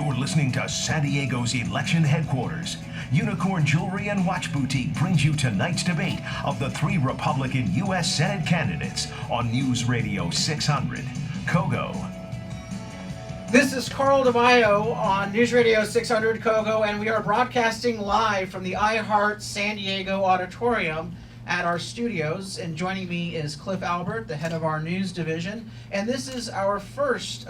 You're listening to San Diego's election headquarters. Unicorn Jewelry and Watch Boutique brings you tonight's debate of the 3 Republican U.S. Senate candidates on News Radio 600. KOGO. This is Carl DeMaio on News Radio 600 KOGO, and we are broadcasting live from the iHeart San Diego Auditorium at our studios. And joining me is Cliff Albert, the head of our news division. And this is our first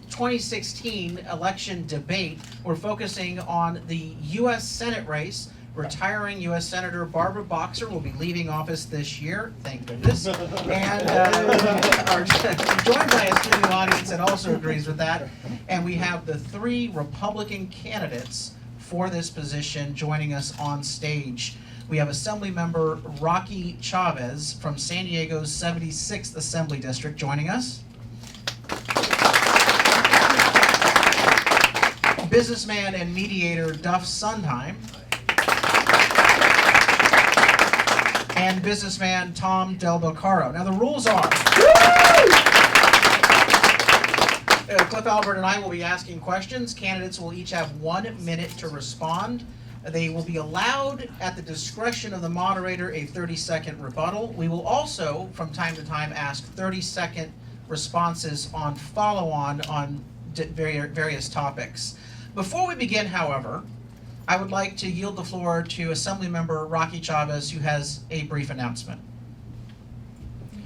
2016 election debate. We're focusing on the U.S. Senate race. Retiring U.S. Senator Barbara Boxer will be leaving office this year, thank goodness. And are joined by a studio audience that also agrees with that. And we have the 3 Republican candidates for this position joining us on stage. We have Assembly Member Rocky Chavez from San Diego's 76th Assembly District joining us. Businessman and mediator Duff Sondheim. And businessman Tom Del Boccaro. Now the rules are, Cliff Albert and I will be asking questions. Candidates will each have 1 minute to respond. They will be allowed, at the discretion of the moderator, a 30-second rebuttal. We will also, from time to time, ask 30-second responses on follow-on on various topics. Before we begin, however, I would like to yield the floor to Assemblymember Rocky Chavez, who has a brief announcement.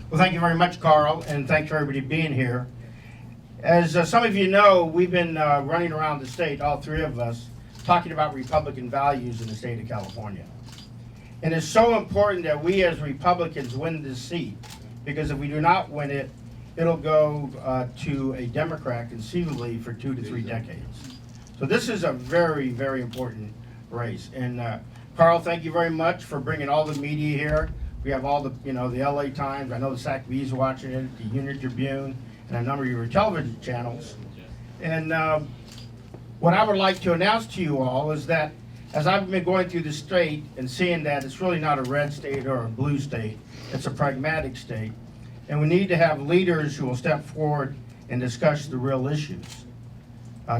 Well, thank you very much, Carl, and thanks for everybody being here. As some of you know, we've been running around the state, all 3 of us, talking about Republican values in the state of California. And it's so important that we as Republicans win this seat, because if we do not win it, it'll go to a Democrat conceivably for 2 to 3 decades. So this is a very, very important race. And Carl, thank you very much for bringing all the media here. We have all the, the LA Times, I know the SAC-B's watching it, the Union Tribune, and a number of your television channels. And what I would like to announce to you all is that as I've been going through the state and seeing that it's really not a red state or a blue state, it's a pragmatic state. And we need to have leaders who will step forward and discuss the real issues.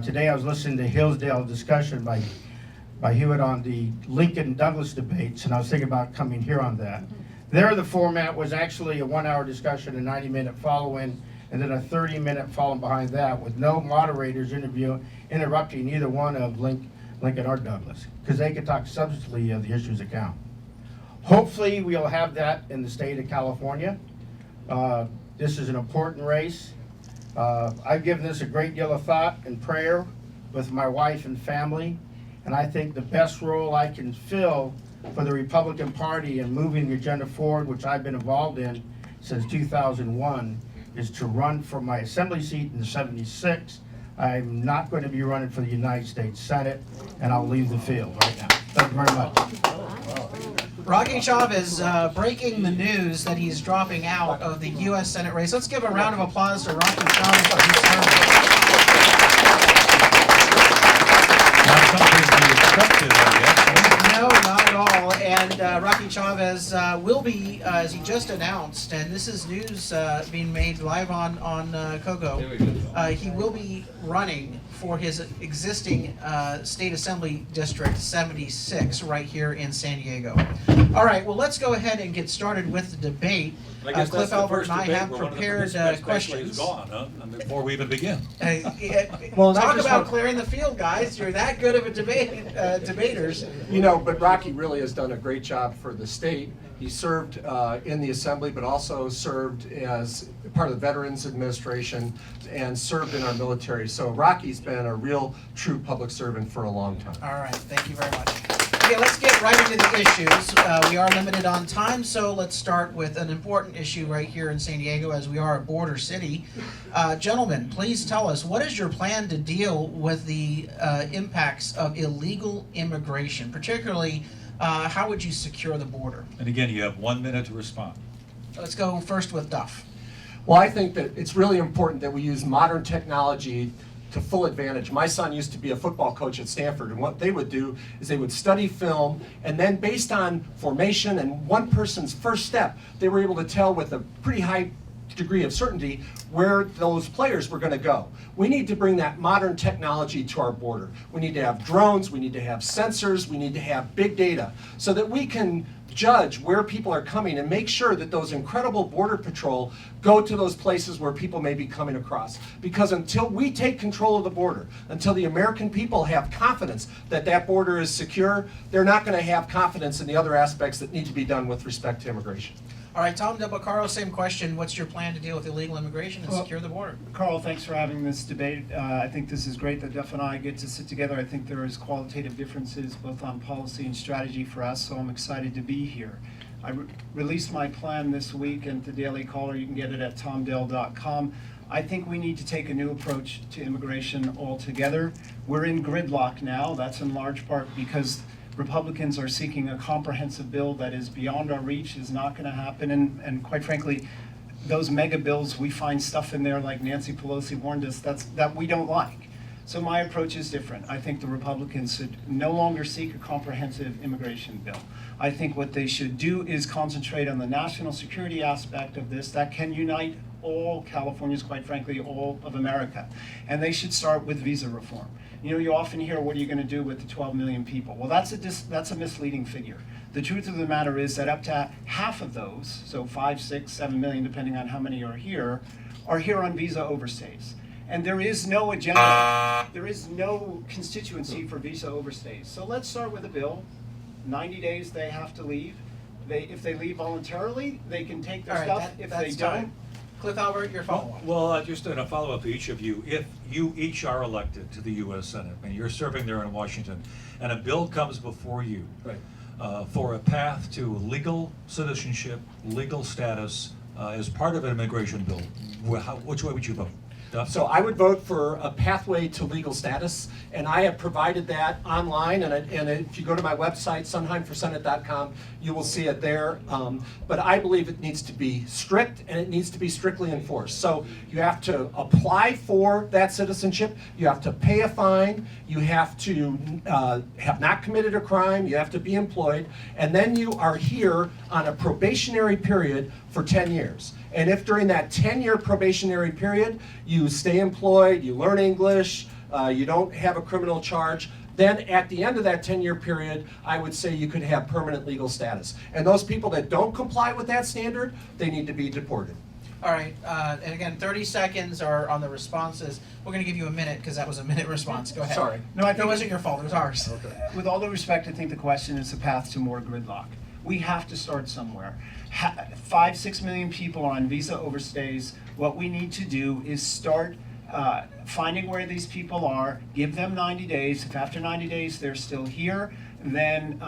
Today I was listening to Hillsdale discussion by Hewitt on the Lincoln-Douglas debates, and I was thinking about coming here on that. There the format was actually a 1-hour discussion, a 90-minute follow-in, and then a 30-minute follow behind that with no moderators interrupting either one of Lincoln or Douglas, because they could talk substantively of the issues that count. Hopefully we'll have that in the state of California. This is an important race. I've given this a great deal of thought and prayer with my wife and family, and I think the best role I can fill for the Republican Party in moving the agenda forward, which I've been involved in since 2001, is to run for my assembly seat in the 76. I'm not going to be running for the United States Senate, and I'll leave the field right now. Thank you very much. Rocky Chavez breaking the news that he's dropping out of the U.S. Senate race. Let's give a round of applause to Rocky Chavez for his service. Not something to be expected, I guess. No, not at all. And Rocky Chavez will be, as he just announced, and this is news being made live on KOGO, he will be running for his existing State Assembly District 76 right here in San Diego. All right, well, let's go ahead and get started with the debate. Cliff Albert and I have prepared questions. Gone, huh? Before we even begin. Well, talk about clearing the field, guys. You're that good of a debaters. But Rocky really has done a great job for the state. He served in the Assembly, but also served as part of the Veterans Administration and served in our military. So Rocky's been a real, true public servant for a long time. All right, thank you very much. Okay, let's get right into the issues. We are limited on time, so let's start with an important issue right here in San Diego, as we are a border city. Gentlemen, please tell us, what is your plan to deal with the impacts of illegal immigration, particularly how would you secure the border? And again, you have 1 minute to respond. Let's go first with Duff. Well, I think that it's really important that we use modern technology to full advantage. My son used to be a football coach at Stanford, and what they would do is they would study film, and then based on formation and one person's first step, they were able to tell with a pretty high degree of certainty where those players were going to go. We need to bring that modern technology to our border. We need to have drones, we need to have sensors, we need to have big data so that we can judge where people are coming and make sure that those incredible border patrol go to those places where people may be coming across. Because until we take control of the border, until the American people have confidence that that border is secure, they're not going to have confidence in the other aspects that need to be done with respect to immigration. All right, Tom Del Caro, same question. What's your plan to deal with illegal immigration and secure the border? Carl, thanks for having this debate. I think this is great that Jeff and I get to sit together. I think there is qualitative differences both on policy and strategy for us, so I'm excited to be here. I released my plan this week and the Daily Caller. You can get it at tomdell.com. I think we need to take a new approach to immigration altogether. We're in gridlock now. That's in large part because Republicans are seeking a comprehensive bill that is beyond our reach, is not going to happen, and quite frankly, those mega bills, we find stuff in there like Nancy Pelosi warned us that we don't like. So my approach is different. I think the Republicans should no longer seek a comprehensive immigration bill. I think what they should do is concentrate on the national security aspect of this that can unite all Californians, quite frankly, all of America. And they should start with visa reform. You know, you often hear, what are you going to do with the 12 million people? Well, that's a misleading figure. The truth of the matter is that up to half of those, so 5, 6, 7 million, depending on how many are here on visa overstays. And there is no agenda, there is no constituency for visa overstays. So let's start with a bill. 90 days they have to leave. If they leave voluntarily, they can take their stuff. If they don't, Cliff Albert, your follow-up. Well, just in a follow-up to each of you, if you each are elected to the U.S. Senate and you're serving there in Washington, and a bill comes before you for a path to legal citizenship, legal status as part of an immigration bill, which way would you vote? Duff? So I would vote for a pathway to legal status, and I have provided that online, and if you go to my website, sondheimforsenate.com, you will see it there. But I believe it needs to be strict, and it needs to be strictly enforced. So you have to apply for that citizenship, you have to pay a fine, you have to have not committed a crime, you have to be employed, and then you are here on a probationary period for 10 years. And if during that 10-year probationary period, you stay employed, you learn English, you don't have a criminal charge, then at the end of that 10-year period, I would say you could have permanent legal status. And those people that don't comply with that standard, they need to be deported. All right, and again, 30 seconds are on the responses. We're going to give you a minute because that was a minute response. Go ahead. Sorry. No, I think it wasn't your fault. It was ours. with all due respect, I think the question is the path to more gridlock. We have to start somewhere. 5, 6 million people are on visa overstays. What we need to do is start finding where these people are, give them 90 days. If after 90 days they're still here, then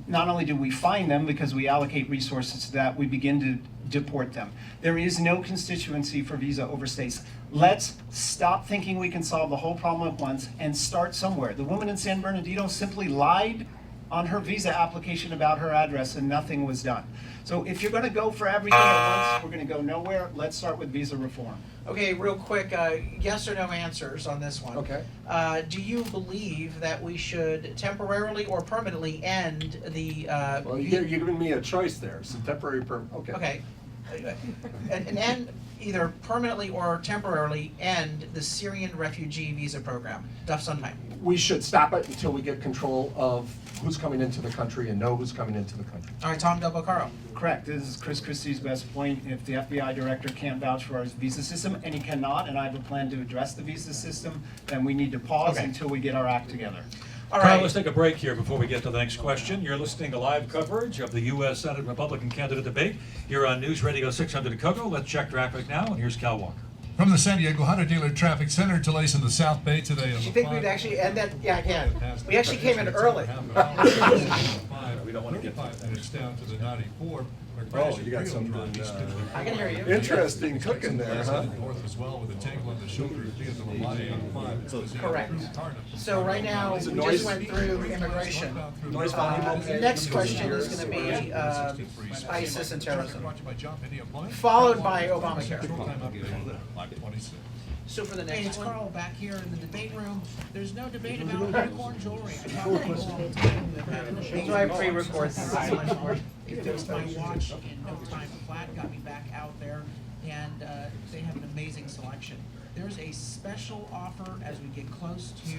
not only do we find them because we allocate resources to that, we begin to deport them. There is no constituency for visa overstays. Let's stop thinking we can solve the whole problem at once and start somewhere. The woman in San Bernardino simply lied on her visa application about her address and nothing was done. So if you're going to go for everything at once, we're going to go nowhere. Let's start with visa reform. Okay, real quick, yes or no answers on this one. Okay. Do you believe that we should temporarily or permanently end the... Well, you're giving me a choice there, so temporary, okay. Okay. And end, either permanently or temporarily end the Syrian refugee visa program. Duff Sondheim. We should stop it until we get control of who's coming into the country and know who's coming into the country. All right, Tom Del Caro. Correct. This is Chris Christie's best point. If the FBI director can't vouch for our visa system, and he cannot, and I have a plan to address the visa system, then we need to pause until we get our act together. All Carl, right. let's take a break here before we get to the next question. You're listening to live coverage of the U.S. Senate Republican candidate debate here on News Radio 600 KOGO. Let's check traffic now, and here's Cal Walker. From the San Diego Hunter Dealer Traffic Center, delays in the South Bay today. Do you think we'd actually end that? Yeah, I can. We actually came in early. We don't want to get and it's down to the 94. Oh, you got something, I can hear you. interesting cooking there, huh? North as well with a tangle on the shoulder via the Lamont 85. Correct. So right now, we just went through immigration. Noise volume okay? Next question is going to be ISIS and terrorism, Brought to you by John Penny of Blind. followed by Obamacare. Short time update, like 26. So for the Hey, next it's one, Carl back here in the debate room. There's no debate about unicorn jewelry. I talked to people all the time that have that's why I pre-record these. He fixed my watch in no time flat, got me back out there. and they have an amazing selection. There's a special offer as we get close to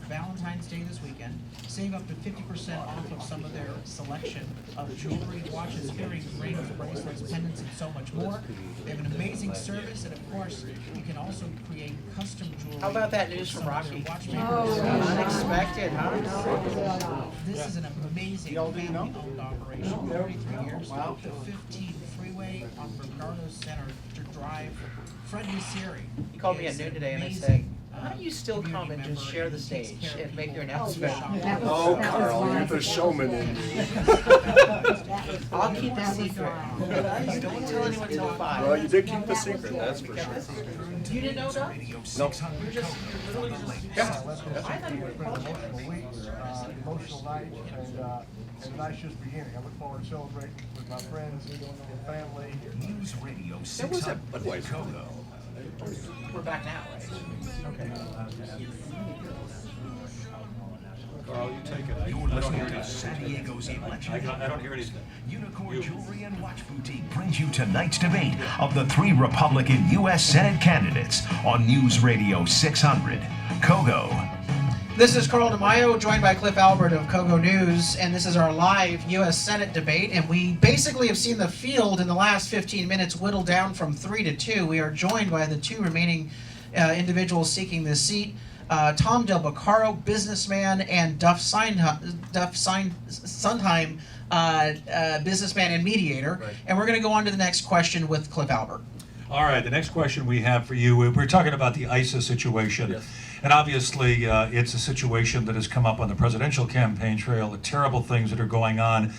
Valentine's Day this weekend. Save up to 50% off of some of their selection of jewelry, watches, earrings, rings, bracelets, pendants, and so much more. They have an amazing service, and of course, you can also create custom jewelry. How about that news with from some of their Rocky? watchmakers. Unexpected, huh? This is an amazing family-owned operation, 33 years. Wow. The 15 freeway on Bernardo Center Drive. Fred Misery. He called me at is noon today and I amazing, said, why don't you still community come and just member, share the he takes stage care of and make your people. announcement? Oh, Carl, you're the showman in me. I'll keep the secret. Don't tell anyone till 5. Well, you did keep the secret, that's for sure. You didn't know that? Radio Nope. 600 KOGO on the latest. I thought you were Emotional week, emotional night, and a nice just beginning. I look forward to celebrating with my friends and family. News Radio 600 KOGO. We're back now, right? Carl, you take it. You're I don't listening hear to anything. San Diego's election. I don't hear anything. Unicorn Jewelry and Watch Boutique brings you tonight's debate of the 3 Republican U.S. Senate candidates on News Radio 600 KOGO. This is Carl DeMaio, joined by Cliff Albert of KOGO News, and this is our live U.S. Senate debate, and we basically have seen the field in the last 15 minutes whittle down from 3 to 2. We are joined by the 2 remaining individuals seeking this seat, Tom Del Beccaro, businessman, and Duff Sondheim, businessman and mediator. Right. And we're going to go on to the next question with Cliff Albert. All right, the next question we have for you, we're talking about the ISIS situation. Yes. And obviously, it's a situation that has come up on the presidential campaign trail, the terrible things that are going on.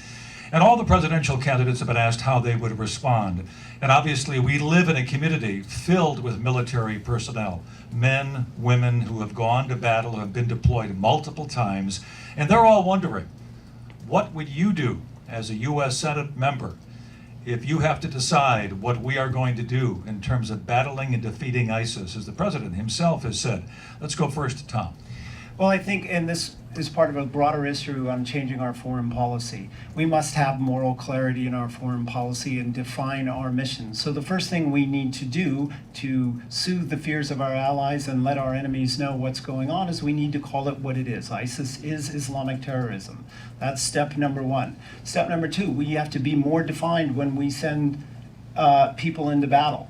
And all the presidential candidates have been asked how they would respond. And obviously, we live in a community filled with military personnel, men, women who have gone to battle, who have been deployed multiple times. And they're all wondering, what would you do as a U.S. Senate member if you have to decide what we are going to do in terms of battling and defeating ISIS, as the president himself has said? Let's go first to Tom. Well, I think, and this is part of a broader issue on changing our foreign policy. We must have moral clarity in our foreign policy and define our mission. So the first thing we need to do to soothe the fears of our allies and let our enemies know what's going on is we need to call it what it is. ISIS is Islamic terrorism. That's step number 1. Step number 2, we have to be more defined when we send people into battle.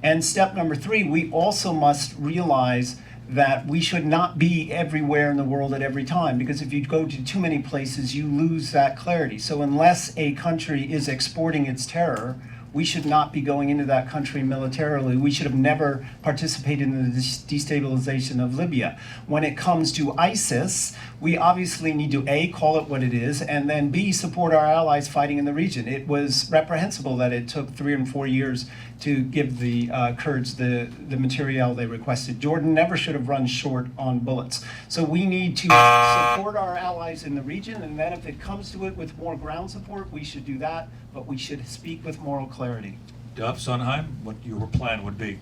And step number 3, we also must realize that we should not be everywhere in the world at every time, because if you go to too many places, you lose that clarity. So unless a country is exporting its terror, we should not be going into that country militarily. We should have never participated in the destabilization of Libya. When it comes to ISIS, we obviously need to A, call it what it is, and then B, support our allies fighting in the region. It was reprehensible that it took 3 and 4 years to give the Kurds the materiel they requested. Jordan never should have run short on bullets. So we need to support our allies in the region, and then if it comes to it with more ground support, we should do that, but we should speak with moral clarity. Duff, Sondheim, what your plan would be?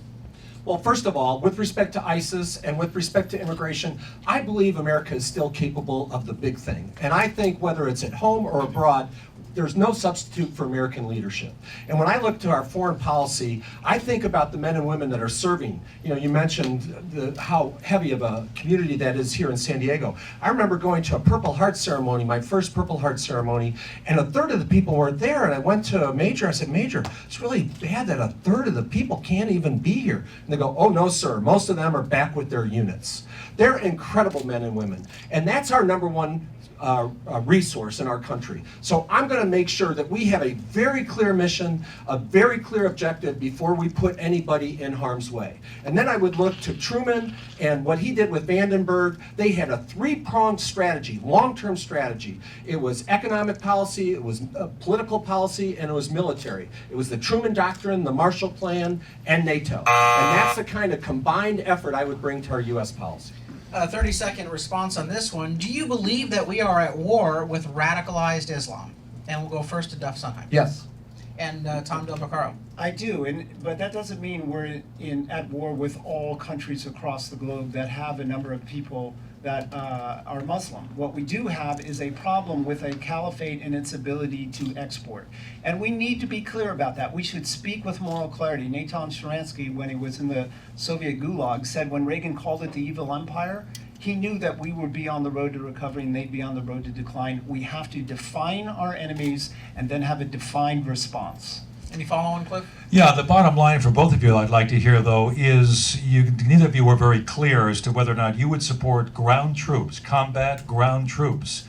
Well, first of all, with respect to ISIS and with respect to immigration, I believe America is still capable of the big thing. And I think whether it's at home or abroad, there's no substitute for American leadership. And when I look to our foreign policy, I think about the men and women that are serving. You know, you mentioned how heavy of a community that is here in San Diego. I remember going to a Purple Heart ceremony, my first Purple Heart ceremony, and a third of the people weren't there. And I went to a major, I said, Major, it's really bad that a third of the people can't even be here. And they go, oh no, sir, most of them are back with their units. They're incredible men and women. And that's our number one resource in our country. So I'm going to make sure that we have a very clear mission, a very clear objective before we put anybody in harm's way. And then I would look to Truman and what he did with Vandenberg. They had a 3-pronged strategy, long-term strategy. It was economic policy, it was political policy, and it was military. It was the Truman Doctrine, the Marshall Plan, and NATO. And that's the kind of combined effort I would bring to our U.S. policy. 30-second response on this one. Do you believe that we are at war with radicalized Islam? And we'll go first to Duff Sondheim. Yes. And Tom Del Beccaro. I do, but that doesn't mean we're at war with all countries across the globe that have a number of people that are Muslim. What we do have is a problem with a caliphate and its ability to export. And we need to be clear about that. We should speak with moral clarity. Natan Sharansky, when he was in the Soviet Gulag, said when Reagan called it the evil empire, he knew that we would be on the road to recovery and they'd be on the road to decline. We have to define our enemies and then have a defined response. Any follow-on, Cliff? Yeah, the bottom line for both of you I'd like to hear, though, is neither of you were very clear as to whether or not you would support ground troops, combat ground troops,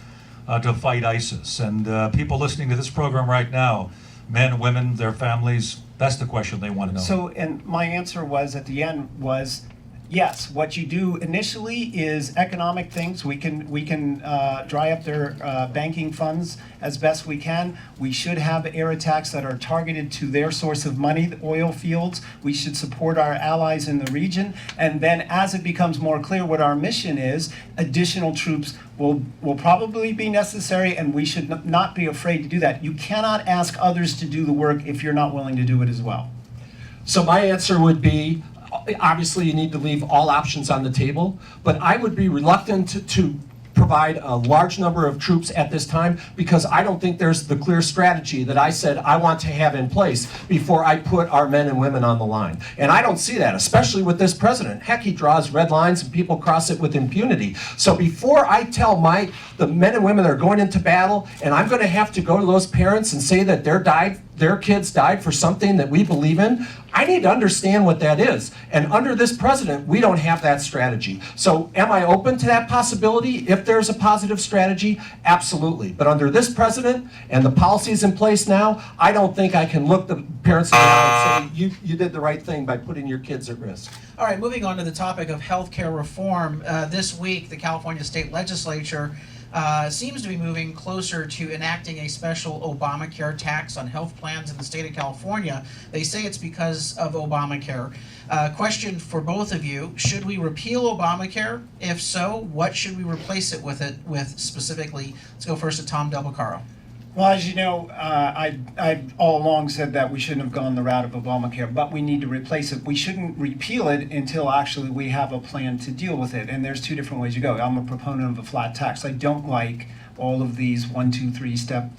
to fight ISIS. And people listening to this program right now, men, women, their families, that's the question they want to know. So, and my answer was at the end was, yes, what you do initially is economic things. We can dry up their banking funds as best we can. We should have air attacks that are targeted to their source of money, the oil fields. We should support our allies in the region. And then as it becomes more clear what our mission is, additional troops will probably be necessary, and we should not be afraid to do that. You cannot ask others to do the work if you're not willing to do it as well. So my answer would be, obviously you need to leave all options on the table, but I would be reluctant to provide a large number of troops at this time because I don't think there's the clear strategy that I said I want to have in place before I put our men and women on the line. And I don't see that, especially with this president. Heck, he draws red lines and people cross it with impunity. So before I tell the men and women that are going into battle, and I'm going to have to go to those parents and say that their kids died for something that we believe in, I need to understand what that is. And under this president, we don't have that strategy. So am I open to that possibility if there's a positive strategy? Absolutely. But under this president and the policies in place now, I don't think I can look the parents in the eye and say, you did the right thing by putting your kids at risk. All right, moving on to the topic of healthcare reform. This week, the California State Legislature seems to be moving closer to enacting a special Obamacare tax on health plans in the state of California. They say it's because of Obamacare. Question for both of you, should we repeal Obamacare? If so, what should we replace it with specifically? Let's go first to Tom Del Beccaro. Well, as you know, I've all along said that we shouldn't have gone the route of Obamacare, but we need to replace it. We shouldn't repeal it until actually we have a plan to deal with it. And there's two different ways you go. I'm a proponent of a flat tax. I don't like all of these 1, 2, 3 step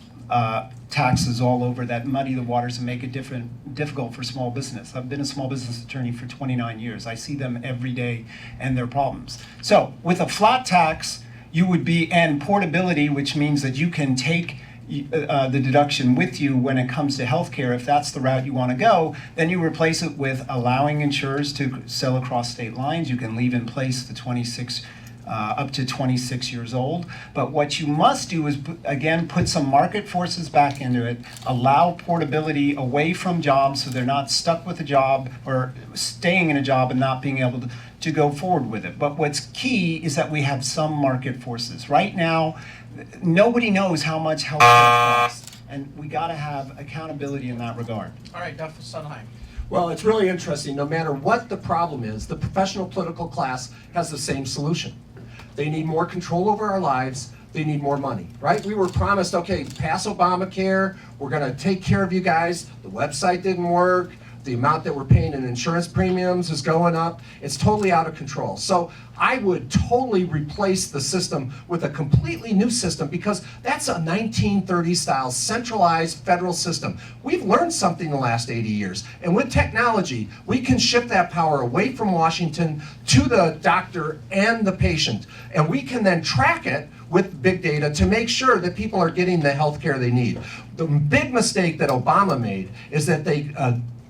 taxes all over that muddy the waters and make it difficult for small business. I've been a small business attorney for 29 years. I see them every day and their problems. So with a flat tax, you would be, and portability, which means that you can take the deduction with you when it comes to healthcare. If that's the route you want to go, then you replace it with allowing insurers to sell across state lines. You can leave in place the 26 up to 26 years old. But what you must do is, again, put some market forces back into it, allow portability away from jobs so they're not stuck with a job or staying in a job and not being able to go forward with it. But what's key is that we have some market forces. Right now, nobody knows how much health costs, and we got to have accountability in that regard. All right, Duff Sondheim. Well, it's really interesting. No matter what the problem is, the professional political class has the same solution. They need more control over our lives. They need more money, right? We were promised, okay, pass Obamacare. We're going to take care of you guys. The website didn't work. The amount that we're paying in insurance premiums is going up. It's totally out of control. So I would totally replace the system with a completely new system because that's a 1930s style centralized federal system. We've learned something in the last 80 years. And with technology, we can shift that power away from Washington to the doctor and the patient. And we can then track it with big data to make sure that people are getting the health care they need. The big mistake that Obama made is that they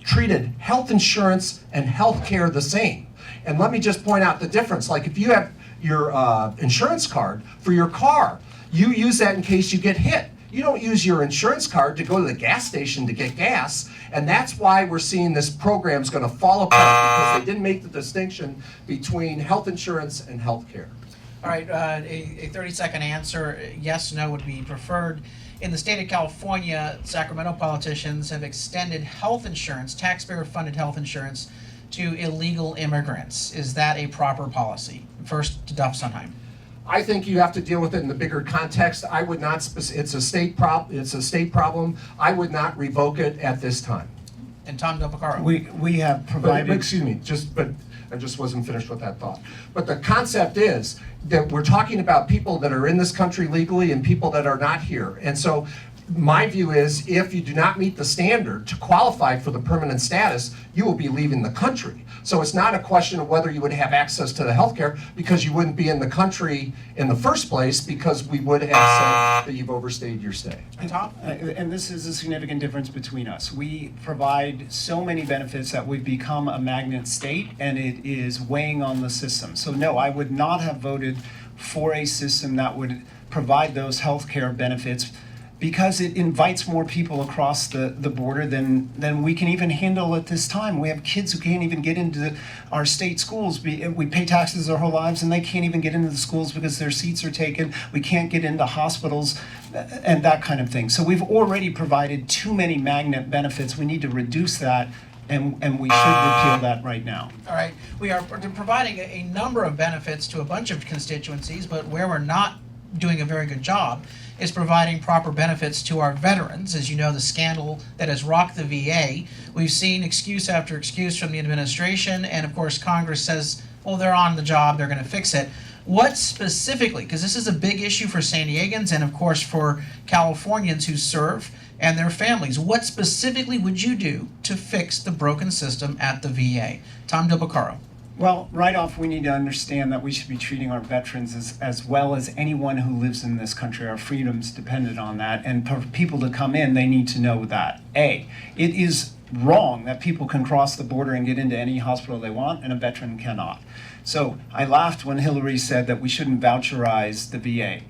treated health insurance and health care the same. And let me just point out the difference. Like if you have your insurance card for your car, you use that in case you get hit. You don't use your insurance card to go to the gas station to get gas. And that's why we're seeing this program's going to fall apart because they didn't make the distinction between health insurance and health care. All right, a 30-second answer, yes, no would be preferred. In the state of California, Sacramento politicians have extended health insurance, taxpayer-funded health insurance, to illegal immigrants. Is that a proper policy? First, to Duff Sondheim. I think you have to deal with it in the bigger context. I would not. It's a state problem. I would not revoke it at this time. And Tom Del Picaro. We have But, provided. excuse me, but I just wasn't finished with that thought. But the concept is that we're talking about people that are in this country legally and people that are not here. And so my view is if you do not meet the standard to qualify for the permanent status, you will be leaving the country. So it's not a question of whether you would have access to the healthcare because you wouldn't be in the country in the first place because we would have said that you've overstayed your stay. And Tom? And this is a significant difference between us. We provide so many benefits that we've become a magnet state, and it is weighing on the system. So no, I would not have voted for a system that would provide those healthcare benefits because it invites more people across the border than we can even handle at this time. We have kids who can't even get into our state schools. We pay taxes their whole lives and they can't even get into the schools because their seats are taken. We can't get into hospitals and that kind of thing. So we've already provided too many magnet benefits. We need to reduce that, and we should repeal that right now. All right, we are providing a number of benefits to a bunch of constituencies, but where we're not doing a very good job is providing proper benefits to our veterans. As you know, the scandal that has rocked the VA, we've seen excuse after excuse from the administration, and of course Congress says, well, they're on the job, they're going to fix it. What specifically, because this is a big issue for San Diegans and of course for Californians who serve and their families, what specifically would you do to fix the broken system at the VA? Tom Del Picaro. Well, right off, we need to understand that we should be treating our veterans as well as anyone who lives in this country. Our freedom's dependent on that. And for people to come in, they need to know that. A, it is wrong that people can cross the border and get into any hospital they want, and a veteran cannot. So I laughed when Hillary said that we shouldn't voucherize the VA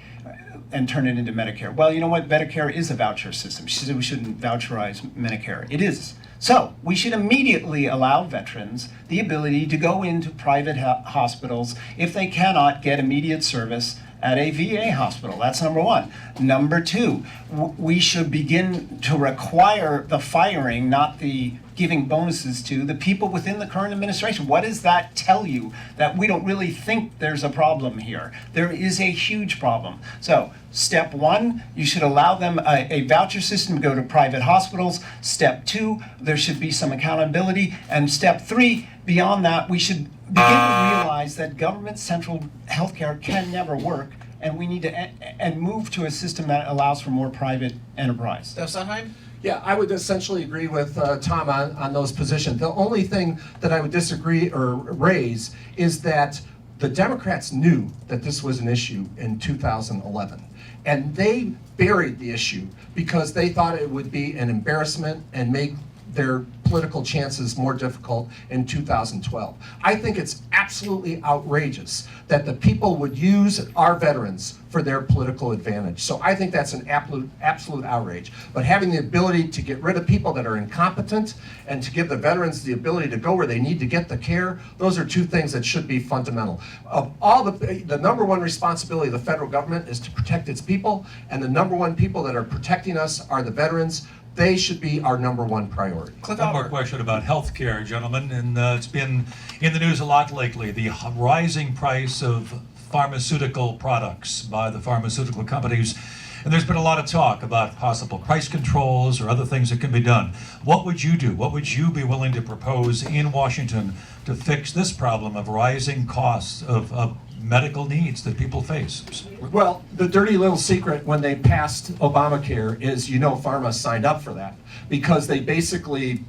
and turn it into Medicare. Well, you know what? Medicare is a voucher system. She said we shouldn't voucherize Medicare. It is. So we should immediately allow veterans the ability to go into private hospitals if they cannot get immediate service at a VA hospital. That's number one. Number two, we should begin to require the firing, not the giving bonuses to, the people within the current administration. What does that tell you? That we don't really think there's a problem here. There is a huge problem. So step one, you should allow them a voucher system to go to private hospitals. Step two, there should be some accountability. And step three, beyond that, we should begin to realize that government central healthcare can never work, and we need to and move to a system that allows for more private enterprise. Dov Sondheim? Yeah, I would essentially agree with Tom on those positions. The only thing that I would disagree or raise is that the Democrats knew that this was an issue in 2011. And they buried the issue because they thought it would be an embarrassment and make their political chances more difficult in 2012. I think it's absolutely outrageous that the people would use our veterans for their political advantage. So I think that's an absolute outrage. But having the ability to get rid of people that are incompetent and to give the veterans the ability to go where they need to get the care, those are two things that should be fundamental. Of all the number one responsibility of the federal government is to protect its people, and the number one people that are protecting us are the veterans. They should be our number one priority. Cliff One more Albert. question about health care, gentlemen, and it's been in the news a lot lately. The rising price of pharmaceutical products by the pharmaceutical companies. And there's been a lot of talk about possible price controls or other things that can be done. What would you do? What would you be willing to propose in Washington to fix this problem of rising costs of medical needs that people face? Well, the dirty little secret when they passed Obamacare is, pharma signed up for that because they basically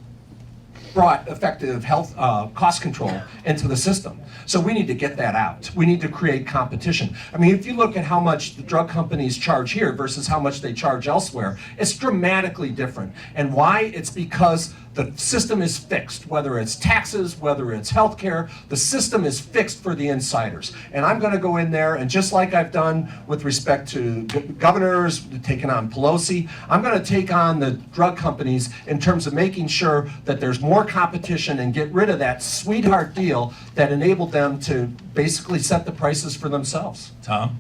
brought effective health cost control into the system. So we need to get that out. We need to create competition. I mean, if you look at how much the drug companies charge here versus how much they charge elsewhere, it's dramatically different. And why? It's because the system is fixed, whether it's taxes, whether it's healthcare, the system is fixed for the insiders. And I'm going to go in there, and just like I've done with respect to governors, taking on Pelosi, I'm going to take on the drug companies in terms of making sure that there's more competition and get rid of that sweetheart deal that enabled them to basically set the prices for themselves. Tom?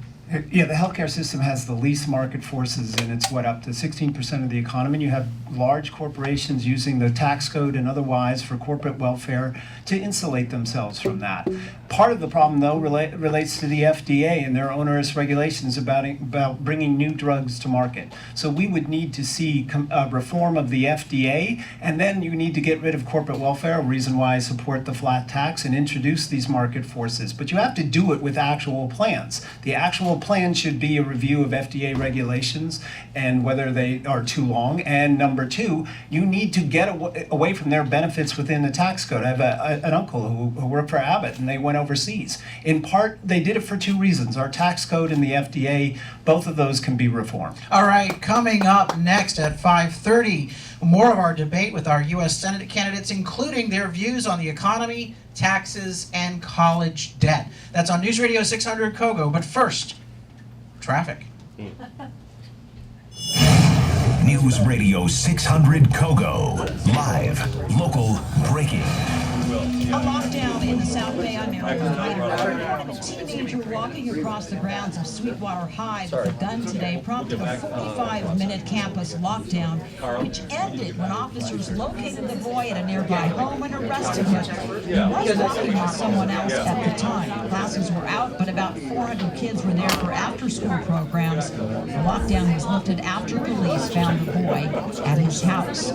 Yeah, the healthcare system has the least market forces, and it's up to 16% of the economy. And you have large corporations using the tax code and otherwise for corporate welfare to insulate themselves from that. Part of the problem, though, relates to the FDA and their onerous regulations about bringing new drugs to market. So we would need to see reform of the FDA, and then you need to get rid of corporate welfare, a reason why I support the flat tax, and introduce these market forces. But you have to do it with actual plans. The actual plan should be a review of FDA regulations and whether they are too long. And number two, you need to get away from their benefits within the tax code. I have an uncle who worked for Abbott, and they went overseas. In part, they did it for two reasons. Our tax code and the FDA, both of those can be reformed. All right, coming up next at 5:30, more of our debate with our U.S. Senate candidates, including their views on the economy, taxes, and college debt. That's on News Radio 600 KOGO. But first, traffic. News Radio 600 KOGO. Live, local, breaking. A lockdown in the South Bay on Maryland Highway. A teenager walking across the grounds of Sweetwater High with a gun today prompted a 45-minute campus lockdown, which ended when officers located the boy at a nearby home and arrested him. He was walking with someone else at the time. Classes were out, but about 400 kids were there for after-school programs. The lockdown was lifted after police found the boy at his house.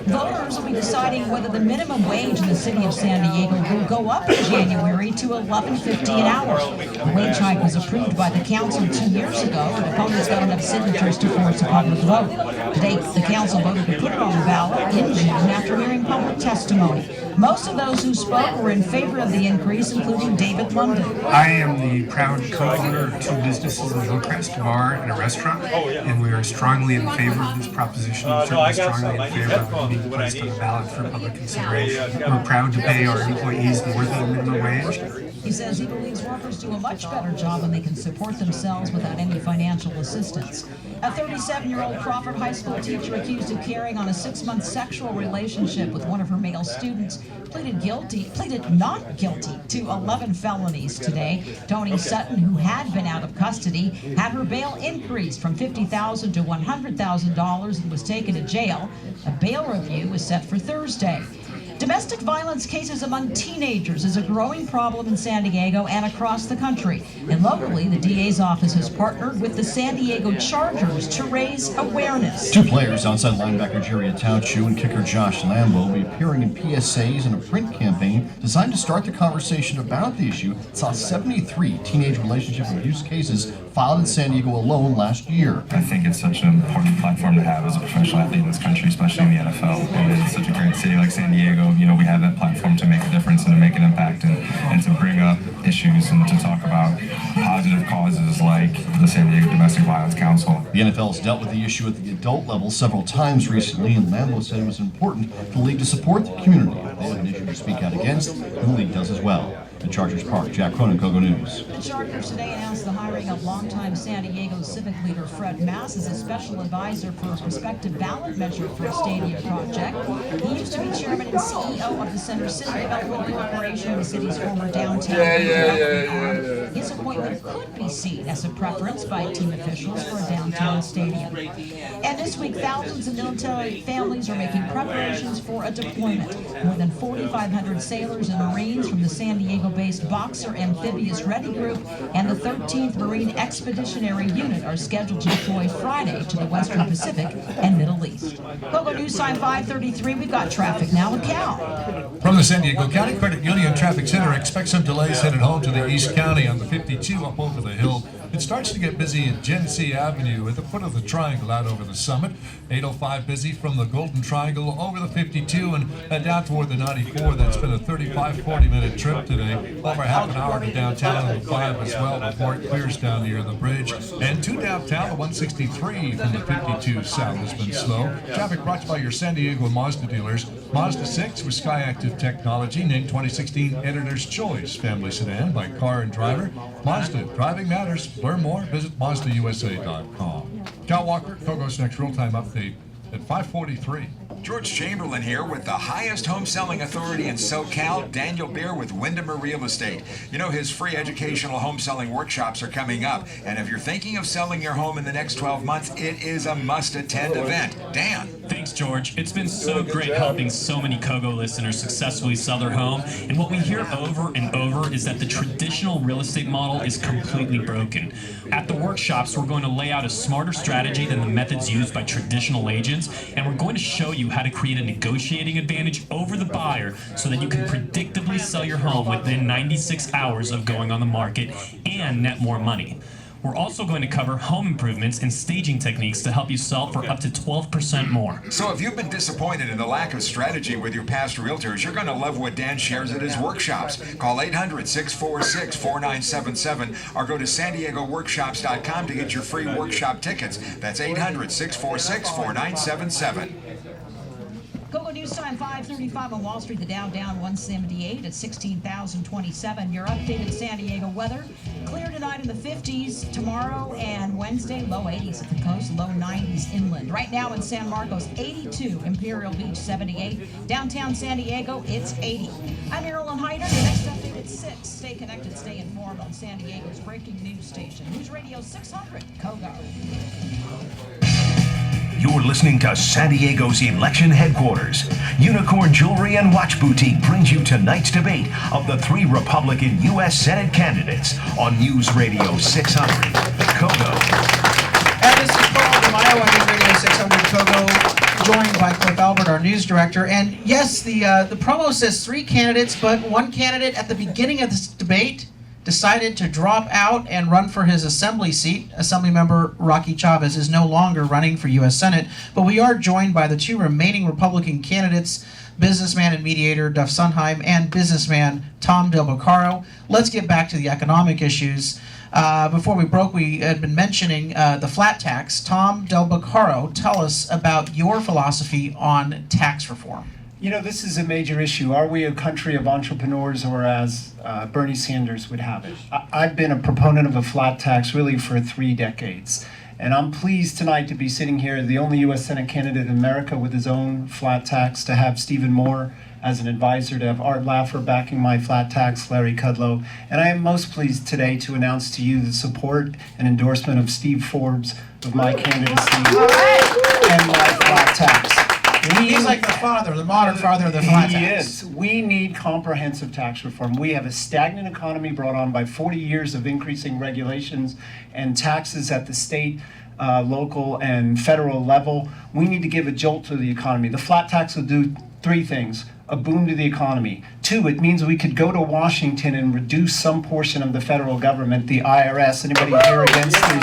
Voters will be deciding whether the minimum wage in the city of San Diego will go up in January to $11.50 an hour. The wage hike was approved by the council 2 years ago, but opponents got enough signatures to force a public vote. Today, the council voted to put it on the ballot in June after hearing public testimony. Most of those who spoke were in favor of the increase, including David London. I am the proud co-owner of two businesses in Hillcrest, a bar and a restaurant, and we are strongly in favor of this proposition. Certainly strongly in favor of it being placed on the ballot for public consideration. We're proud to pay our employees more than the minimum wage. He says he believes workers do a much better job when they can support themselves without any financial assistance. A 37-year-old Crawford High School teacher accused of carrying on a 6-month sexual relationship with one of her male students pleaded not guilty to 11 felonies today. Tony Sutton, who had been out of custody, had her bail increased from $50,000 to $100,000 and was taken to jail. A bail review is set for Thursday. Domestic violence cases among teenagers is a growing problem in San Diego and across the country. And locally, the DA's office has partnered with the San Diego Chargers to raise awareness. Two players, outside linebacker Jerry Atauchu and kicker Josh Lambo, will be appearing in PSAs and a print campaign designed to start the conversation about the issue. It saw 73 teenage relationship abuse cases filed in San Diego alone last year. I think it's such an important platform to have as a professional athlete in this country, especially in the NFL. And it's such a great city like San Diego. You know, we have that platform to make a difference and to make an impact and to bring up issues and to talk about positive causes like the San Diego Domestic Violence Council. The NFL has dealt with the issue at the adult level several times recently, and Lambo said it was important for the league to support the community. If they have an issue to speak out against, the league does as well. The Chargers Park, Jack Cronin, KOGO News. The Chargers today announced the hiring of longtime San Diego civic leader Fred Mass as a special advisor for a prospective ballot measure for a stadium project. He used to be chairman and CEO of the Center City Development Corporation, the city's former downtown. His appointment could be seen as a preference by team officials for a downtown stadium. And this week, thousands of military families are making preparations for a deployment. More than 4,500 sailors and Marines from the San Diego-based Boxer Amphibious Ready Group and the 13th Marine Expeditionary Unit are scheduled to deploy Friday to the Western Pacific and Middle East. KOGO News Time 533. We've got traffic now with Cal. From the San Diego County Credit Union Traffic Center, expect some delays headed home to the East County on the 52 up over the hill. It starts to get busy at Genesee Avenue at the foot of the triangle out over the summit. 805 busy from the Golden Triangle over the 52 and down toward the 94. That's been a 35-40 minute trip today. Over half an hour to downtown on the 5 as well before it clears down near the bridge. And to downtown, the 163 from the 52 south has been slow. Traffic brought to you by your San Diego Mazda dealers. Mazda 6 with SkyActiv technology, named 2016 Editor's Choice family sedan by Car and Driver. Mazda, driving matters. Learn more, visit MazdaUSA.com. Cal Walker, KOGO's next real-time update at 5:43. George Chamberlain here with the highest home selling authority in SoCal, Daniel Beer with Windermere Real Estate. You know, his free educational home selling workshops are coming up, and if you're thinking of selling your home in the next 12 months, it is a must-attend event. Dan. Thanks, George. It's been so great helping so many KOGO listeners successfully sell their home, and what we hear over and over is that the traditional real estate model is completely broken. At the workshops, we're going to lay out a smarter strategy than the methods used by traditional agents, and we're going to show you how to create a negotiating advantage over the buyer so that you can predictably sell your home within 96 hours of going on the market and net more money. We're also going to cover home improvements and staging techniques to help you sell for up to 12% more. So if you've been disappointed in the lack of strategy with your past realtors, you're going to love what Dan shares at his workshops. Call 800-646-4977 or go to SanDiegoWorkshops.com to get your free workshop tickets. That's 800-646-4977. KOGO News Time 5:35 on Wall Street. The Dow down 178 at 16,027. Your updated San Diego weather. Clear tonight in the 50s. Tomorrow and Wednesday, low 80s at the coast, low 90s inland. Right now in San Marcos, 82. Imperial Beach, 78. Downtown San Diego, it's 80. I'm Marilyn Hyder. Your next update at 6. Stay connected, stay informed on San Diego's breaking news station. News Radio 600, KOGO. You're listening to San Diego's election headquarters. Unicorn Jewelry and Watch Boutique brings you tonight's debate of the 3 Republican U.S. Senate candidates on News Radio 600, KOGO. And this is Carl DeMaio on News Radio 600 KOGO, joined by Cliff Albert, our news director. And yes, the promo says 3 candidates, but one candidate at the beginning of this debate decided to drop out and run for his assembly seat. Assemblymember Rocky Chavez is no longer running for U.S. Senate, but we are joined by the 2 remaining Republican candidates, businessman and mediator Duff Sondheim and businessman Tom Del Beccaro. Let's get back to the economic issues. Before we broke, we had been mentioning the flat tax. Tom Del Beccaro, tell us about your philosophy on tax reform. You know, this is a major issue. Are we a country of entrepreneurs, or as Bernie Sanders would have it? I've been a proponent of a flat tax really for 3 decades. And I'm pleased tonight to be sitting here, the only U.S. Senate candidate in America with his own flat tax, to have Stephen Moore as an advisor, to have Art Laffer backing my flat tax, Larry Kudlow. And I am most pleased today to announce to you the support and endorsement of Steve Forbes of my candidacy and my flat tax. He's like the father, the modern father of the flat tax. He is. We need comprehensive tax reform. We have a stagnant economy brought on by 40 years of increasing regulations and taxes at the state, local, and federal level. We need to give a jolt to the economy. The flat tax will do 3 things. A boon to the economy. 2, it means we could go to Washington and reduce some portion of the federal government, the IRS. Anybody here against the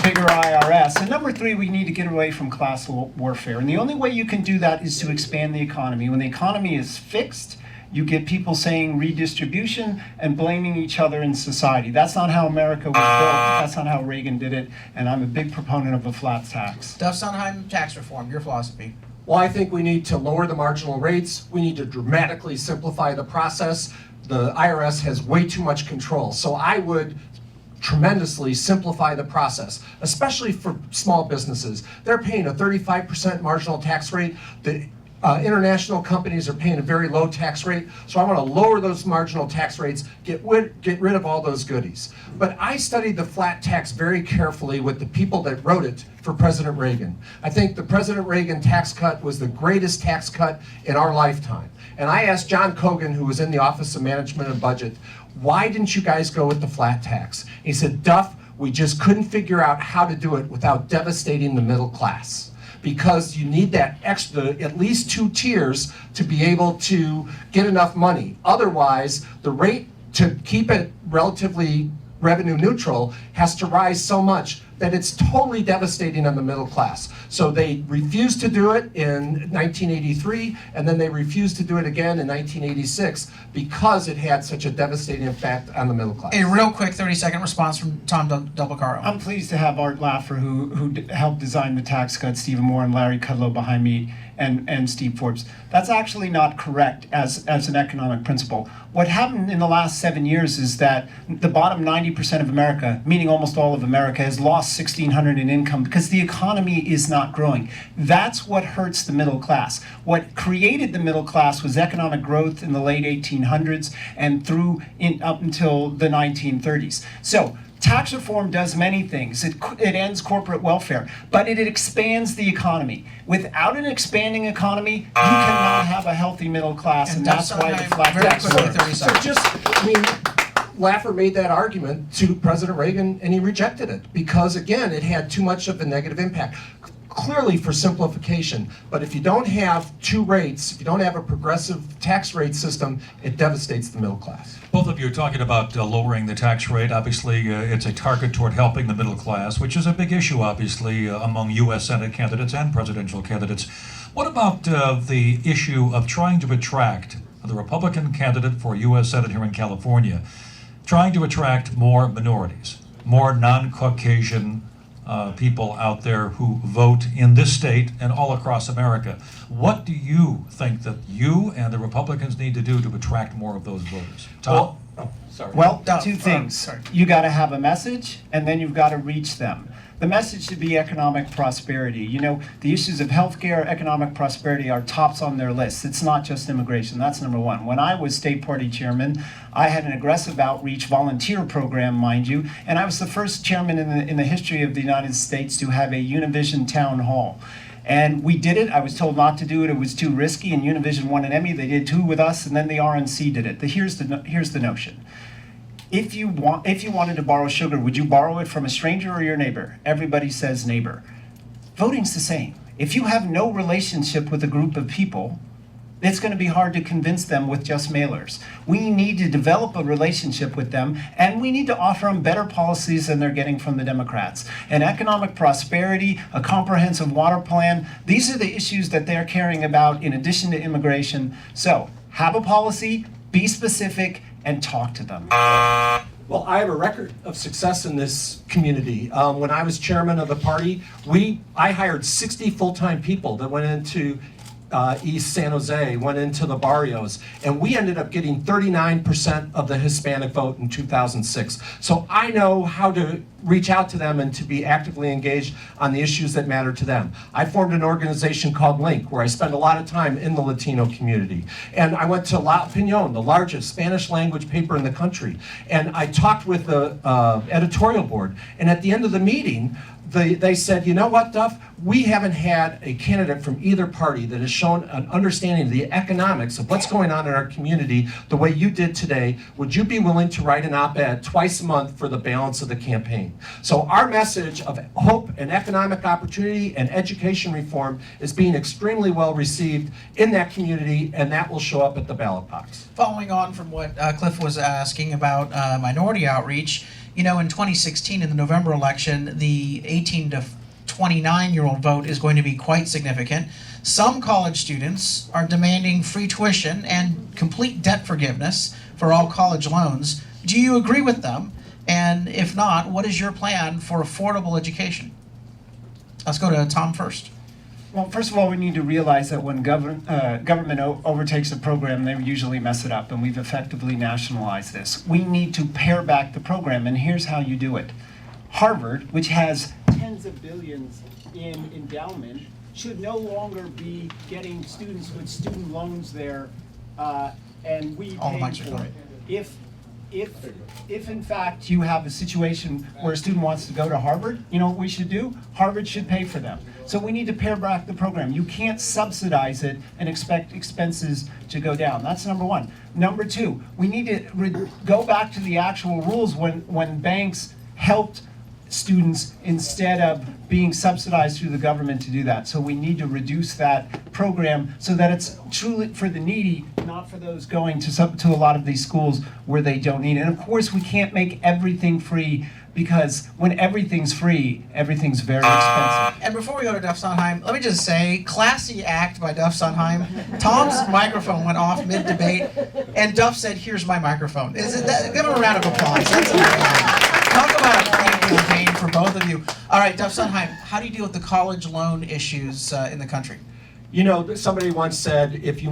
bigger IRS? And number 3, we need to get away from class warfare. And the only way you can do that is to expand the economy. When the economy is fixed, you get people saying redistribution and blaming each other in society. That's not how America was built. That's not how Reagan did it. And I'm a big proponent of a flat tax. Duff Sondheim, tax reform, your philosophy. Well, I think we need to lower the marginal rates. We need to dramatically simplify the process. The IRS has way too much control. So I would tremendously simplify the process, especially for small businesses. They're paying a 35% marginal tax rate. The international companies are paying a very low tax rate, so I want to lower those marginal tax rates, get rid of all those goodies. But I studied the flat tax very carefully with the people that wrote it for President Reagan. I think the President Reagan tax cut was the greatest tax cut in our lifetime. And I asked John Cogan, who was in the Office of Management and Budget, why didn't you guys go with the flat tax? He said, Duff, we just couldn't figure out how to do it without devastating the middle class. Because you need that extra, at least 2 tiers to be able to get enough money. Otherwise, the rate to keep it relatively revenue neutral has to rise so much that it's totally devastating on the middle class. So they refused to do it in 1983, and then they refused to do it again in 1986 because it had such a devastating effect on the middle class. A real quick 30-second response from Tom Del Beccaro. I'm pleased to have Art Laffer, who helped design the tax cut, Stephen Moore and Larry Kudlow behind me, and Steve Forbes. That's actually not correct as an economic principle. What happened in the last 7 years is that the bottom 90% of America, meaning almost all of America, has lost lost $1,600 in income because the economy is not growing. That's what hurts the middle class. What created the middle class was economic growth in the late 1800s and up until the 1930s. So tax reform does many things. It ends corporate welfare, but it expands the economy. Without an expanding economy, you cannot have a healthy middle class, and that's why the flat tax works. So Laffer made that argument to President Reagan, and he rejected it because, again, it had too much of a negative impact. Clearly for simplification, but if you don't have two rates, if you don't have a progressive tax rate system, it devastates the middle class. Both of you are talking about lowering the tax rate. Obviously, it's a target toward helping the middle class, which is a big issue, obviously, among U.S. Senate candidates and presidential candidates. What about the issue of trying to attract the Republican candidate for U.S. Senate here in California, trying to attract more minorities, more non-Caucasian people out there who vote in this state and all across America? What do you think that you and the Republicans need to do to attract more of those voters? Tom? Well, two things. You got to have a message, and then you've got to reach them. The message should be economic prosperity. You know, the issues of healthcare, economic prosperity are tops on their list. It's not just immigration. That's number one. When I was state party chairman, I had an aggressive outreach volunteer program, mind you, and I was the first chairman in the history of the United States to have a Univision town hall. And we did it. I was told not to do it. It was too risky, and Univision won an Emmy. They did two with us, and then the RNC did it. Here's the notion. If you wanted to borrow sugar, would you borrow it from a stranger or your neighbor? Everybody says neighbor. Voting's the same. If you have no relationship with a group of people, it's going to be hard to convince them with just mailers. We need to develop a relationship with them, and we need to offer them better policies than they're getting from the Democrats. And economic prosperity, a comprehensive water plan, these are the issues that they're caring about in addition to immigration. So have a policy, be specific, and talk to them. Well, I have a record of success in this community. When I was chairman of the party, I hired 60 full-time people that went into East San Jose, went into the barrios, and we ended up getting 39% of the Hispanic vote in 2006. So I know how to reach out to them and to be actively engaged on the issues that matter to them. I formed an organization called Link, where I spend a lot of time in the Latino community. And I went to La Opinion, the largest Spanish language paper in the country, and I talked with the editorial board. And at the end of the meeting, they said, you know what, Duff? We haven't had a candidate from either party that has shown an understanding of the economics of what's going on in our community the way you did today. Would you be willing to write an op-ed twice a month for the balance of the campaign? So our message of hope and economic opportunity and education reform is being extremely well received in that community, and that will show up at the ballot box. Following on from what Cliff was asking about minority outreach, you know, in 2016, in the November election, the 18 to 29-year-old vote is going to be quite significant. Some college students are demanding free tuition and complete debt forgiveness for all college loans. Do you agree with them? And if not, what is your plan for affordable education? Let's go to Tom first. Well, first of all, we need to realize that when government overtakes a program, they usually mess it up, and we've effectively nationalized this. We need to pare back the program, and here's how you do it. Harvard, which has tens of billions in endowment, should no longer be getting students with student loans there, and we pay for it. If in fact you have a situation where a student wants to go to Harvard, you know what we should do? Harvard should pay for them. So we need to pare back the program. You can't subsidize it and expect expenses to go down. That's number one. Number two, we need to go back to the actual rules when banks helped students instead of being subsidized through the government to do that. So we need to reduce that program so that it's truly for the needy, not for those going to a lot of these schools where they don't need it. And of course, we can't make everything free, because when everything's free, everything's very expensive. And before we go to Duff Sondheim, let me just say, classy act by Duff Sondheim. Tom's microphone went off mid-debate, and Duff said, "Here's my microphone." Give him a round of applause. That's amazing. Talk about a great campaign for both of you. All right, Duff Sondheim, how do you deal with the college loan issues in the country? You know, somebody once said, if you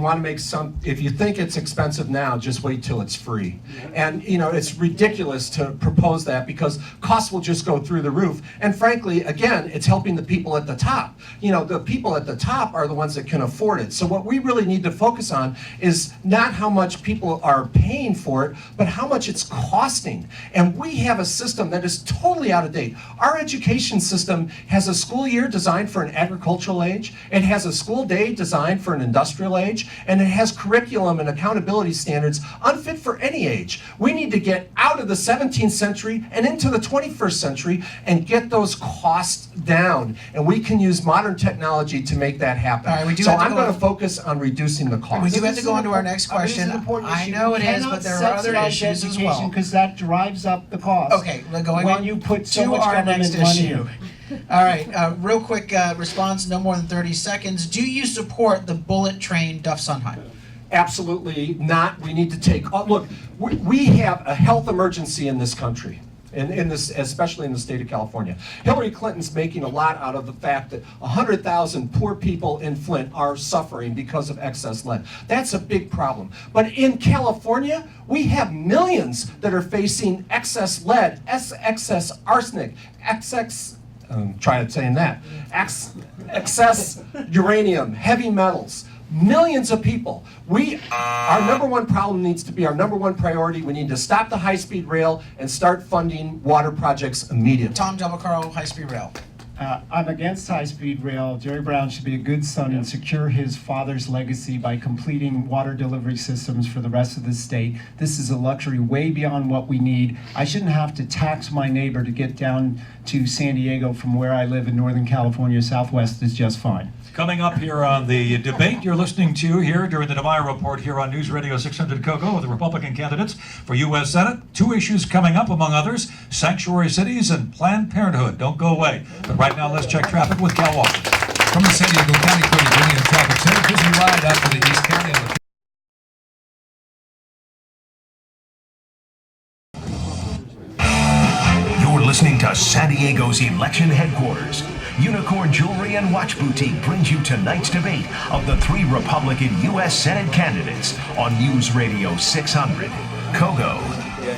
think it's expensive now, just wait till it's free. And, you know, it's ridiculous to propose that because costs will just go through the roof. And frankly, again, it's helping the people at the top. You know, the people at the top are the ones that can afford it. So what we really need to focus on is not how much people are paying for it, but how much it's costing. And we have a system that is totally out of date. Our education system has a school year designed for an agricultural age. It has a school day designed for an industrial age, and it has curriculum and accountability standards unfit for any age. We need to get out of the 17th century and into the 21st century and get those costs down. And we can use modern technology to make that happen. All right, so I'm going to focus on reducing the cost. We do have to go on to our next question. I know it is, but there are other issues as well. Because that drives up the cost. Okay, we're going when on you put so to much our government next money issue. All right, real quick response, no more than 30 seconds. Do you support the bullet train Duff Sondheim? Absolutely not. We need to take, look, we have a health emergency in this country. In this, especially in the state of California. Hillary Clinton's making a lot out of the fact that 100,000 poor people in Flint are suffering because of excess lead. That's a big problem. But in California, we have millions that are facing excess lead, excess arsenic, excess uranium, heavy metals. Millions of people. Our number one problem needs to be our number one priority. We need to stop the high-speed rail and start funding water projects immediately. Tom Del Beccaro, high-speed rail. I'm against high-speed rail. Jerry Brown should be a good son and secure his father's legacy by completing water delivery systems for the rest of the state. This is a luxury way beyond what we need. I shouldn't have to tax my neighbor to get down to San Diego from where I live in Northern California. Southwest is just fine. Coming up here on the debate you're listening to here during the DeMaio Report here on News Radio 600 KOGO with the Republican candidates for U.S. Senate. Two issues coming up, among others, sanctuary cities and Planned Parenthood. Don't go away. But right now, let's check traffic with Cal Walker. From the San Diego County Code Union Traffic Center, busy ride out to the East County on the You're listening to San Diego's election headquarters. Unicorn Jewelry and Watch Boutique brings you tonight's debate of the three Republican U.S. Senate candidates on News Radio 600. KOGO.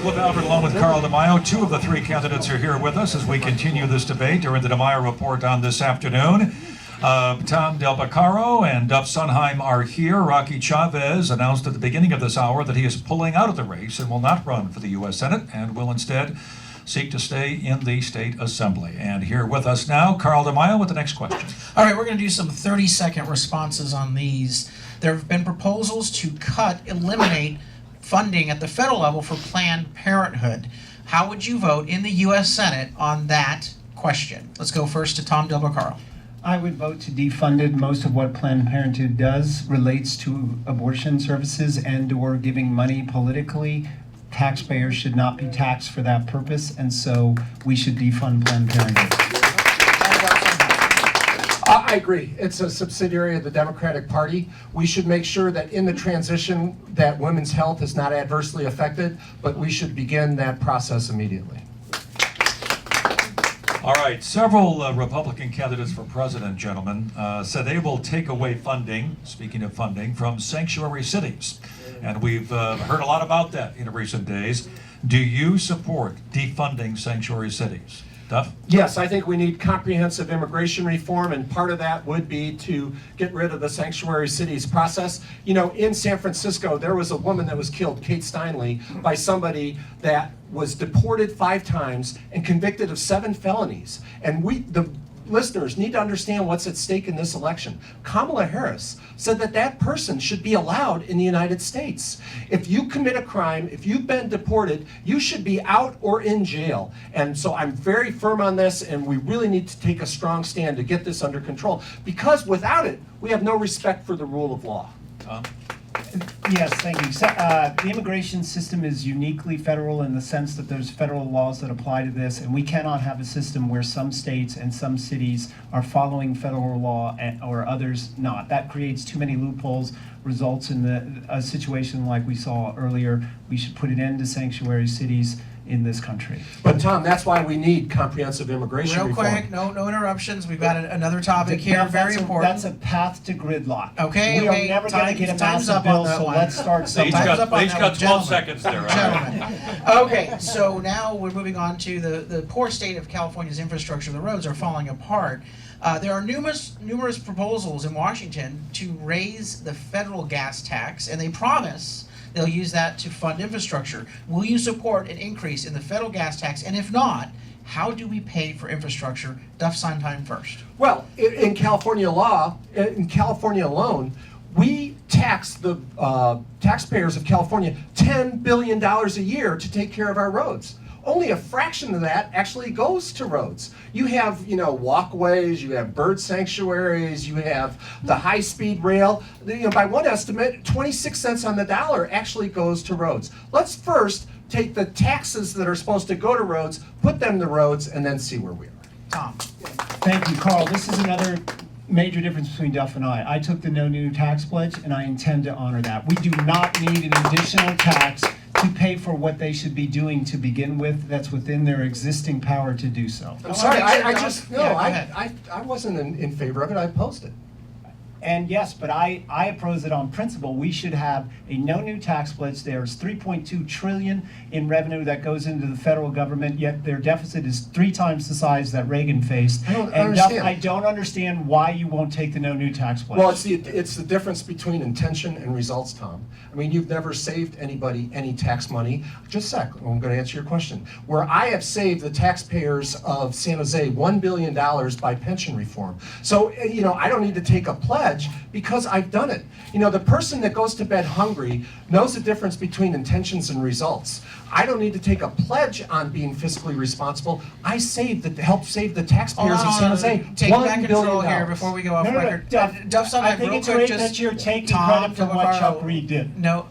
Cliff Albert along with Carl DeMaio. Two of the three candidates are here with us as we continue this debate during the DeMaio Report on this afternoon. Tom Del Beccaro and Duff Sondheim are here. Rocky Chavez announced at the beginning of this hour that he is pulling out of the race and will not run for the U.S. Senate and will instead seek to stay in the state assembly. And here with us now, Carl DeMaio with the next question. All right, we're going to do some 30-second responses on these. There have been proposals to eliminate funding at the federal level for Planned Parenthood. How would you vote in the U.S. Senate on that question? Let's go first to Tom Del Beccaro. I would vote to defund it. Most of what Planned Parenthood does relates to abortion services and/or giving money politically. Taxpayers should not be taxed for that purpose, and so we should defund Planned Parenthood. I agree. It's a subsidiary of the Democratic Party. We should make sure that in the transition that women's health is not adversely affected, but we should begin that process immediately. All right, several Republican candidates for president, gentlemen, said they will take away funding, speaking of funding, from sanctuary cities. And we've heard a lot about that in recent days. Do you support defunding sanctuary cities? Duff? Yes, I think we need comprehensive immigration reform, and part of that would be to get rid of the sanctuary cities process. You know, in San Francisco, there was a woman that was killed, Kate Steinle, by somebody that was deported 5 times and convicted of 7 felonies. And the listeners need to understand what's at stake in this election. Kamala Harris said that that person should be allowed in the United States. If you commit a crime, if you've been deported, you should be out or in jail. And so I'm very firm on this, and we really need to take a strong stand to get this under control, because without it, we have no respect for the rule of law. Tom? Yes, thank you. So, the immigration system is uniquely federal in the sense that there's federal laws that apply to this, and we cannot have a system where some states and some cities are following federal law or others not. That creates too many loopholes, results in a situation like we saw earlier. We should put an end to sanctuary cities in this country. But Tom, that's why we need comprehensive immigration Real reform. quick, no interruptions. We've got another topic here, That's very a- important. That's a path to gridlock. Okay, We okay, are never going to get a time's massive up on bill, that so one. let's start They each somewhere. Time's up on got, they each that got one. 12 Gentlemen. seconds there, right? Okay, so now we're moving on to the poor state of California's infrastructure. The roads are falling apart. There are numerous proposals in Washington to raise the federal gas tax, and they promise they'll use that to fund infrastructure. Will you support an increase in the federal gas tax? And if not, how do we pay for infrastructure? Duff Sondheim first. Well, in California law, in California alone, we tax the taxpayers of California $10 billion a year to take care of our roads. Only a fraction of that actually goes to roads. You have, walkways, you have bird sanctuaries, you have the high-speed rail. By one estimate, 26 cents on the dollar actually goes to roads. Let's first take the taxes that are supposed to go to roads, put them to roads, and then see where we are. Tom. Thank you, Carl. This is another major difference between Duff and I. I took the no new tax pledge, and I intend to honor that. We do not need an additional tax to pay for what they should be doing to begin with. That's within their existing power to do so. I'm sorry, I wasn't in favor of it, I opposed it. And yes, but I oppose it on principle. We should have a no new tax pledge. There's $3.2 trillion in revenue that goes into the federal government, yet their deficit is 3 times the size that Reagan faced. I don't and understand. I don't understand why you won't take the no new tax pledge. Well, it's the difference between intention and results, Tom. I mean, you've never saved anybody any tax money. Just a sec, I'm going to answer your question. Where I have saved the taxpayers of San Jose $1 billion by pension reform. So, I don't need to take a pledge because I've done it. The person that goes to bed hungry knows the difference between intentions and results. I don't need to take a pledge on being fiscally responsible. I helped save the taxpayers of San Jose Take back $1 control billion. here before we go off No, record. Duff, I think it's great that you're taking credit for what Chuck Reed did. No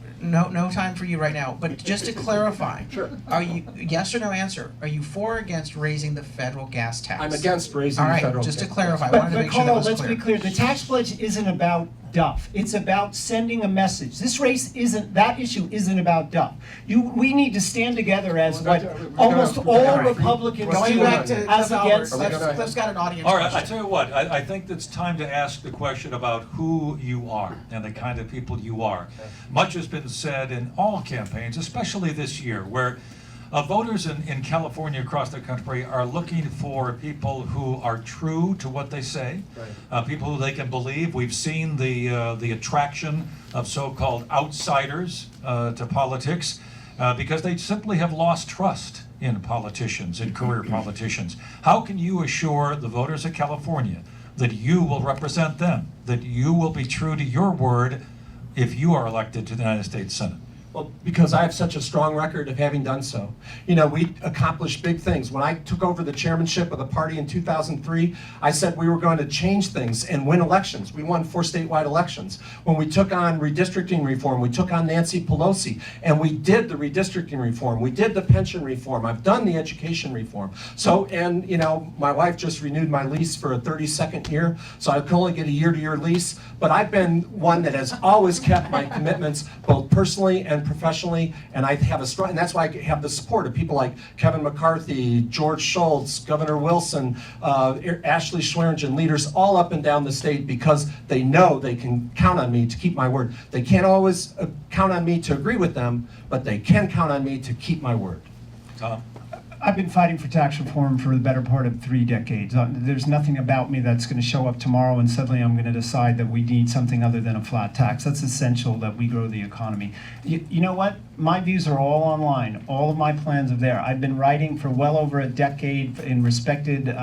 time for you right now. But just to clarify, are you yes or no answer? Are you for or against raising the federal gas tax? I'm against raising All the right, federal just to gas clarify, I But, wanted to but make sure that Carl, was let's clear. be clear. The tax pledge isn't about Duff. It's about sending a message. This race that issue isn't about Duff. We need to stand together as what almost all Republicans Going do back to as Cliff Albert, against. Cliff's got an audience All right, I question. tell you what, I think it's time to ask the question about who you are and the kind of people you are. Much has been said in all campaigns, especially this year, where voters in California across the country are looking for people who are true to what they say, people who they can believe. We've seen the attraction of so-called outsiders to politics because they simply have lost trust in politicians, in career politicians. How can you assure the voters of California that you will represent them, that you will be true to your word if you are elected to the United States Senate? Well, because I have such a strong record of having done so. We accomplished big things. When I took over the chairmanship of the party in 2003, I said we were going to change things and win elections. We won 4 statewide elections. When we took on redistricting reform, we took on Nancy Pelosi, and we did the redistricting reform. We did the pension reform. I've done the education reform. So, and my wife just renewed my lease for a 32nd year, so I can only get a year-to-year lease. But I've been one that has always kept my commitments, both personally and professionally, and I have a strong, and that's why I have the support of people like Kevin McCarthy, George Shultz, Governor Wilson, Ashley Swearingen, leaders all up and down the state, because they know they can count on me to keep my word. They can't always count on me to agree with them, but they can count on me to keep my word. Tom? I've been fighting for tax reform for the better part of 3 decades. There's nothing about me that's going to show up tomorrow and suddenly I'm going to decide that we need something other than a flat tax. That's essential that we grow the economy. You know what? My views are all online. All of my plans are there. I've been writing for well over a decade in respected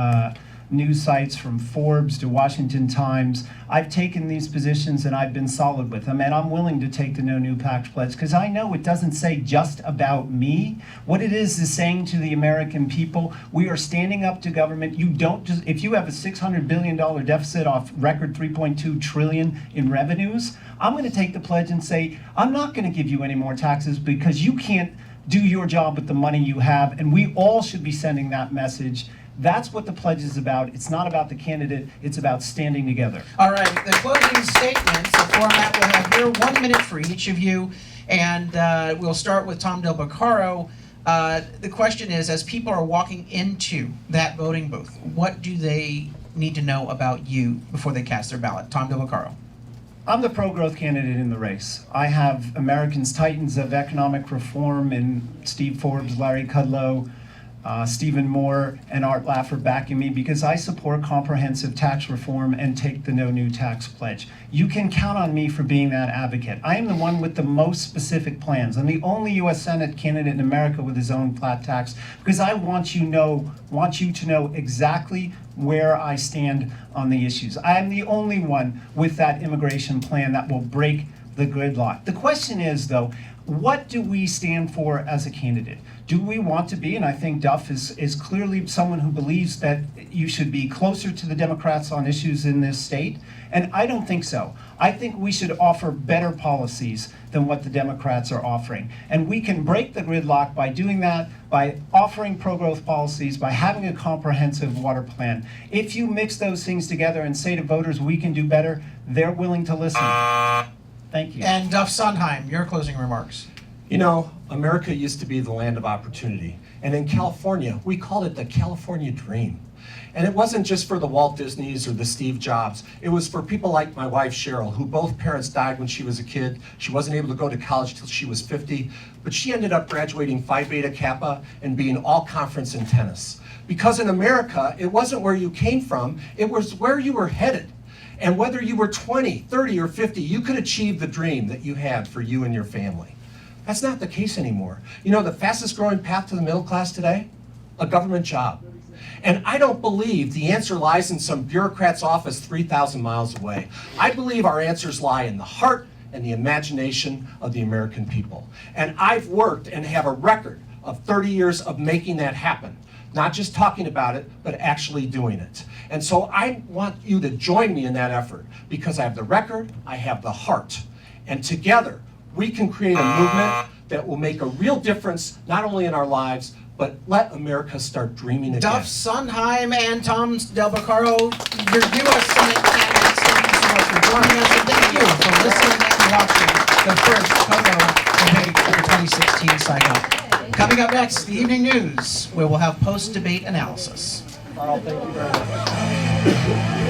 news sites, from Forbes to Washington Times. I've taken these positions and I've been solid with them, and I'm willing to take the no new tax pledge because I know it doesn't say just about me. What it is saying to the American people, we are standing up to government. You don't just, if you have a $600 billion deficit off record $3.2 trillion in revenues, I'm going to take the pledge and say, I'm not going to give you any more taxes because you can't do your job with the money you have, and we all should be sending that message. That's what the pledge is about. It's not about the candidate, it's about standing together. All right, the closing statements, the format we'll have here, 1 minute for each of you, and we'll start with Tom Del Beccaro. The question is, as people are walking into that voting booth, what do they need to know about you before they cast their ballot? Tom DeLaCaro. I'm the pro-growth candidate in the race. I have Americans' titans of economic reform in Steve Forbes, Larry Kudlow, Stephen Moore, and Art Laffer backing me because I support comprehensive tax reform and take the no new tax pledge. You can count on me for being that advocate. I am the one with the most specific plans. I'm the only U.S. Senate candidate in America with his own flat tax because I want you to know exactly where I stand on the issues. I am the only one with that immigration plan that will break the gridlock. The question is, though, what do we stand for as a candidate? Do we want to be, and I think Duff is clearly someone who believes that you should be closer to the Democrats on issues in this state, and I don't think so. I think we should offer better policies than what the Democrats are offering. And we can break the gridlock by doing that, by offering pro-growth policies, by having a comprehensive water plan. If you mix those things together and say to voters, we can do better, they're willing to listen. Thank you. And Duff Sondheim, your closing remarks. You know, America used to be the land of opportunity. And in California, we called it the California Dream. And it wasn't just for the Walt Disneys or the Steve Jobs. It was for people like my wife, Cheryl, who both parents died when she was a kid. She wasn't able to go to college till she was 50, but she ended up graduating Phi Beta Kappa and being all conference in tennis. Because in America, it wasn't where you came from, it was where you were headed. And whether you were 20, 30, or 50, you could achieve the dream that you had for you and your family. That's not the case anymore. You know, the fastest growing path to the middle class today? A government job. And I don't believe the answer lies in some bureaucrat's office 3,000 miles away. I believe our answers lie in the heart and the imagination of the American people. And I've worked and have a record of 30 years of making that happen. Not just talking about it, but actually doing it. And so I want you to join me in that effort because I have the record, I have the heart. And together, we can create a movement that will make a real difference, not only in our lives, but let America start dreaming again. Duff Sondheim and Tom DeLaCaro, your U.S. Senate candidates, thank you so much for joining us, and thank you for listening and watching the first KOGO debate of the 2016 cycle. Coming up next, the evening news, where we'll have post-debate analysis. Carl, thank you very much.